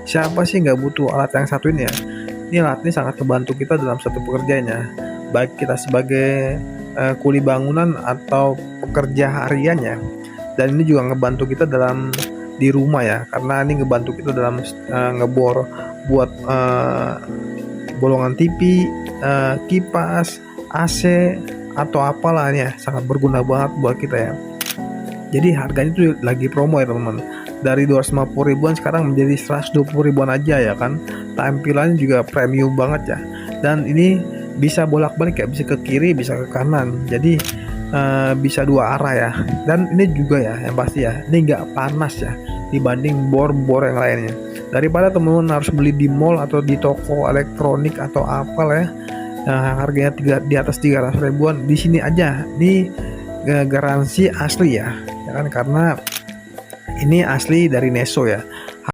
Siapa sih nggak butuh alat yang satu ini ya? Ini alat ini sangat membantu kita dalam satu pekerjaan ya, baik kita sebagai kuli bangunan atau pekerja harian ya. Dan ini juga ngebantu kita dalam di rumah ya, karena ini ngebantu kita dalam ngebor buat bolongan TV, kipas, AC atau apalah ini ya, sangat berguna banget buat kita ya. Jadi harganya tuh lagi promo ya teman-teman. Dari 250 ribuan sekarang menjadi 120 ribuan aja ya kan. Tampilannya juga premium banget ya. Dan ini bisa bolak-balik ya, bisa ke kiri, bisa ke kanan. Jadi bisa dua arah ya. Dan ini juga ya yang pasti ya, ini nggak panas ya dibanding bor-bor yang lainnya. Daripada teman-teman harus beli di mall atau di toko elektronik atau apalah ya, harganya di atas 300 ribuan, di sini aja. Ini garansi asli ya kan, karena ini asli dari Neso ya.